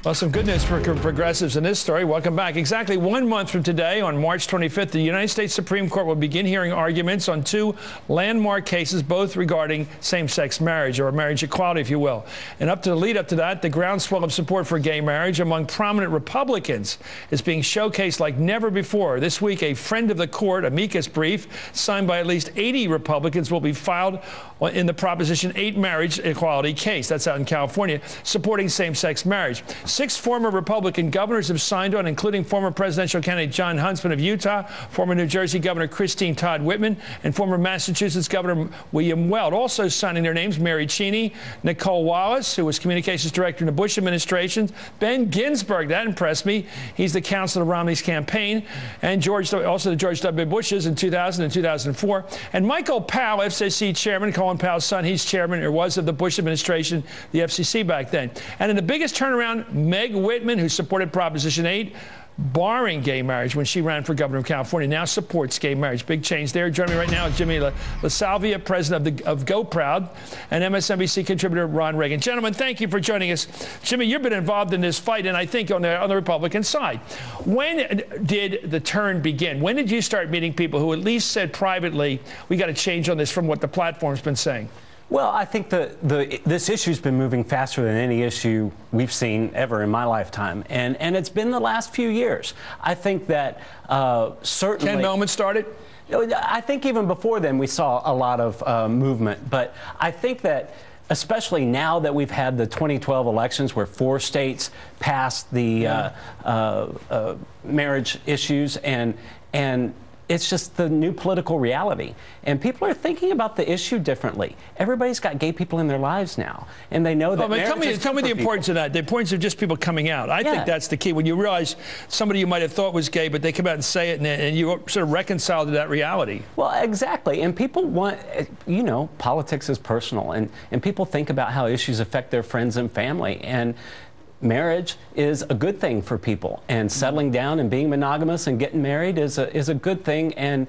Well, some good news for progressives in this story. Welcome back. Exactly 1 month from today, on March 25th, the United States Supreme Court will begin hearing arguments on two landmark cases, both regarding same-sex marriage, or marriage equality, if you will. And up to the lead up to that, the groundswell of support for gay marriage among prominent Republicans is being showcased like never before. This week, a friend of the court, amicus brief, signed by at least 80 Republicans, will be filed in the Proposition 8 marriage equality case. That's out in California, supporting same-sex marriage. 6 former Republican governors have signed on, including former presidential candidate Jon Huntsman of Utah, former New Jersey Governor Christine Todd Whitman, and former Massachusetts Governor William Weld. Also signing their names, Mary Cheney, Nicole Wallace, who was communications director in the Bush administration, Ben Ginsburg, that impressed me. He's the counselor of Romney's campaign, and also the George W. Bushes in 2000 and 2004. And Michael Powell, FCC chairman, Colin Powell's son, he's chairman, or was, of the Bush administration, the FCC back then. And in the biggest turnaround, Meg Whitman, who supported Proposition 8, barring gay marriage when she ran for governor of California, now supports gay marriage. Big change there. Joining me right now is Jimmy LaSalvia, president of GOProud, and MSNBC contributor Ron Reagan. Gentlemen, thank you for joining us. Jimmy, you've been involved in this fight, and I think on the Republican side. When did the turn begin? When did you start meeting people who at least said privately, we got to change on this from what the platform's been saying? Well, I think this issue's been moving faster than any issue we've seen ever in my lifetime, and it's been the last few years. I think that certainly... Ken Mehlman started? I think even before then we saw a lot of movement, but I think that especially now that we've had the 2012 elections where 4 states passed the marriage issues, and it's just the new political reality. And people are thinking about the issue differently. Everybody's got gay people in their lives now, and they know that tell me the importance of that, the importance of just people coming out. I think that's the key. When you realize somebody you might have thought was gay, but they come out and say it, and you sort of reconcile to that reality. Well, exactly. And people want, you know, politics is personal, and people think about how issues affect their friends and family. And marriage is a good thing for people, and settling down and being monogamous and getting married is a good thing, and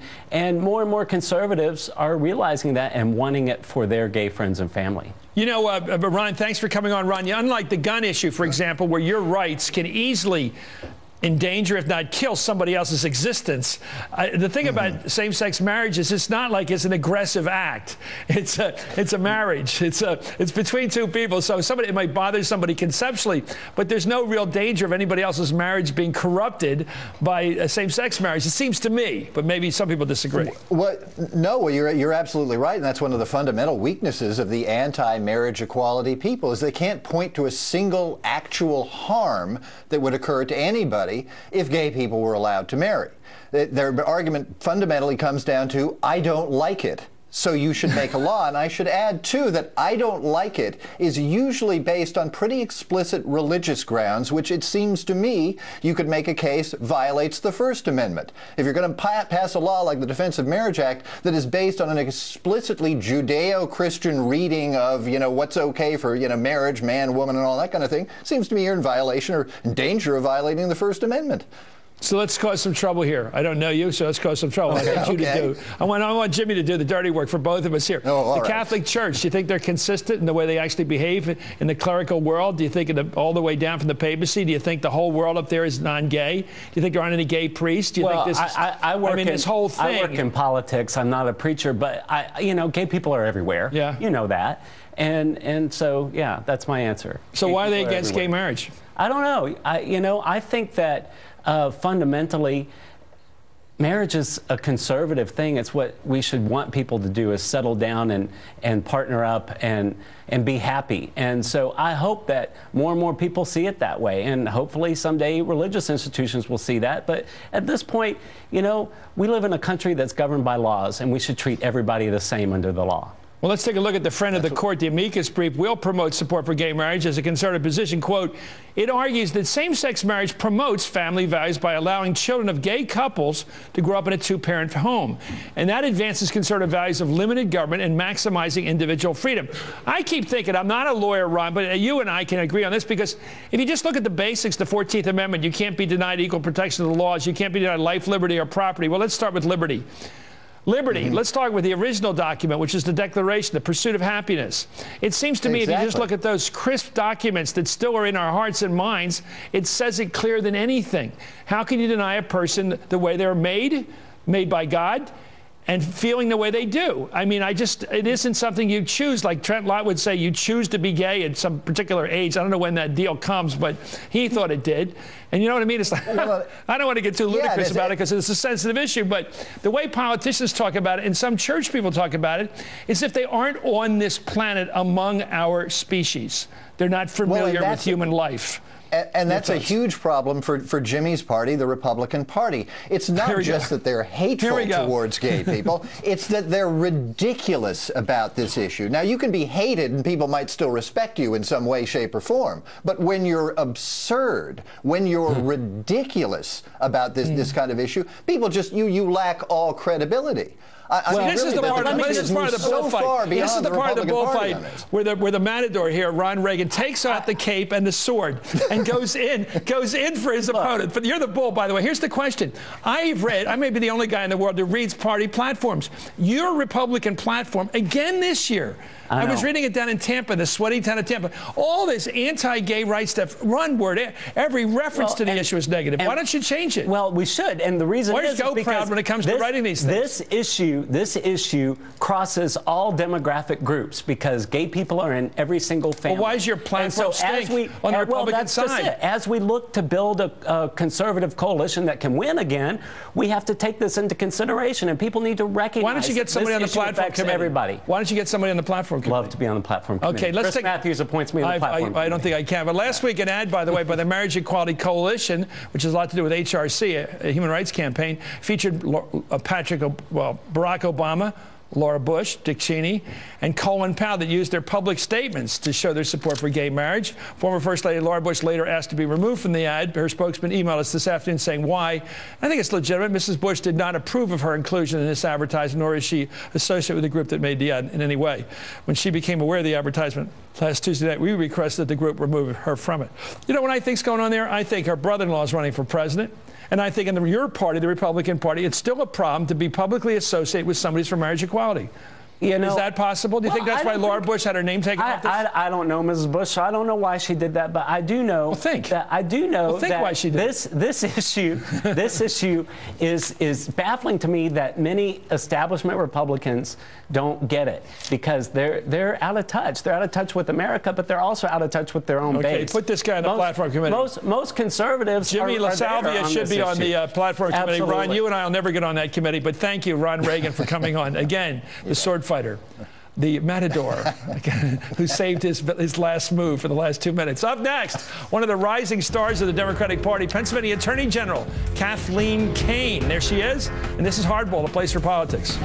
more and more conservatives are realizing that and wanting it for their gay friends and family. You know, Ron, thanks for coming on, Ron. Unlike the gun issue, for example, where your rights can easily endanger, if not kill, somebody else's existence. The thing about same-sex marriage is it's not like it's an aggressive act. It's a marriage. It's between two people. So it might bother somebody conceptually, but there's no real danger of anybody else's marriage being corrupted by a same-sex marriage. It seems to me, but maybe some people disagree. Well, you're absolutely right, and that's one of the fundamental weaknesses of the anti-marriage equality people, is they can't point to a single actual harm that would occur to anybody if gay people were allowed to marry. Their argument fundamentally comes down to, I don't like it, so you should make a law. And I should add, too, that I don't like it is usually based on pretty explicit religious grounds, which it seems to me you could make a case violates the First Amendment. If you're going to pass a law like the Defense of Marriage Act that is based on an explicitly Judeo-Christian reading of, you know, what's okay for, you know, marriage, man, woman, and all that kind of thing, seems to me you're in violation or in danger of violating the First Amendment. So let's cause some trouble here. I don't know you, so let's cause some trouble. I want you to do. I want Jimmy to do the dirty work for both of us here. The Catholic Church, do you think they're consistent in the way they actually behave in the clerical world? Do you think all the way down from the papacy? Do you think the whole world up there is non-gay? Do you think there aren't any gay priests? Do you think this this whole thing? I work in politics. I'm not a preacher, but you know, gay people are everywhere. Yeah. You know that. And so, yeah, that's my answer. So why are they against gay marriage? I don't know. I think that fundamentally, marriage is a conservative thing. It's what we should want people to do, is settle down and partner up and be happy. And so I hope that more and more people see it that way. And hopefully someday religious institutions will see that. But at this point, you know, we live in a country that's governed by laws, and we should treat everybody the same under the law. Well, let's take a look at the friend of the court. The amicus brief will promote support for gay marriage as a conservative position. Quote, it argues that same-sex marriage promotes family values by allowing children of gay couples to grow up in a two-parent home. And that advances conservative values of limited government and maximizing individual freedom. I keep thinking, I'm not a lawyer, Ron, but you and I can agree on this, because if you just look at the basics, the 14th Amendment, you can't be denied equal protection of the laws. You can't be denied life, liberty, or property. Well, let's start with liberty. Liberty. Let's talk with the original document, which is the Declaration, the Pursuit of Happiness. It seems to me, if you just look at those crisp documents that still are in our hearts and minds, it says it clearer than anything. How can you deny a person the way they're made by God, and feeling the way they do? I mean, it isn't something you choose. Like Trent Lott would say, you choose to be gay at some particular age. I don't know when that deal comes, but he thought it did. And you know what I mean? It's like, well, I don't want to get too ludicrous about it because it's a sensitive issue, but the way politicians talk about it and some church people talk about it is if they aren't on this planet among our species. They're not familiar with human life. And that's a huge problem for Jimmy's party, the Republican Party. It's not just that they're hateful towards gay people. It's that they're ridiculous about this issue. Now, you can be hated and people might still respect you in some way, shape, or form. But when you're absurd, when you're ridiculous about this kind of issue, people just, you lack all credibility. This is the part of the bullfight. This is the part of the bullfight where the matador here, Ron Reagan, takes out the cape and the sword and goes in for his opponent. But you're the bull, by the way. Here's the question. I may be the only guy in the world that reads party platforms. Your Republican platform, again this year, I was reading it down in Tampa, the sweaty town of Tampa. All this anti-gay rights stuff, one word, every reference to the issue is negative. Why don't you change it? Well, we should, and the reason is GOProud when it comes to writing these things. This issue crosses all demographic groups because gay people are in every single family. Well, why is your platform stink on the Republican side? As we look to build a conservative coalition that can win again, we have to take this into consideration, and people need to recognize. Why don't you get somebody on the platform committee? Everybody. Why don't you get somebody on the platform committee? Love to be on the platform committee. Okay, Chris Matthews appoints me on the platform committee. I don't think I can. But last week, an ad, by the way, by the Marriage Equality Coalition, which has a lot to do with HRC, a human rights campaign, featured Barack Obama, Laura Bush, Dick Cheney, and Colin Powell that used their public statements to show their support for gay marriage. Former First Lady Laura Bush later asked to be removed from the ad. Her spokesman emailed us this afternoon saying why. I think it's legitimate. Mrs. Bush did not approve of her inclusion in this advertisement, nor is she associated with the group that made the ad in any way. When she became aware of the advertisement last Tuesday night, we requested the group remove her from it. You know what I think's going on there? I think her brother-in-law is running for president. And I think in your party, the Republican Party, it's still a problem to be publicly associated with somebody for marriage equality. Is that possible? Do you think that's why Laura Bush had her name taken off this? I don't know, Mrs. Bush, so I don't know why she did that, but I do know why she did this issue is baffling to me that many establishment Republicans don't get it because they're out of touch. They're out of touch with America, but they're also out of touch with their own base. Put this guy on the platform committee. Most conservatives Jimmy LaSalvia should be on the platform committee. Ron, you and I will never get on that committee, but thank you, Ron Reagan, for coming on. Again, the sword fighter, the matador, who saved his last move for the last 2 minutes. Up next, one of the rising stars of the Democratic Party, Pennsylvania Attorney General Kathleen Kane. There she is, and this is Hardball, a place for politics.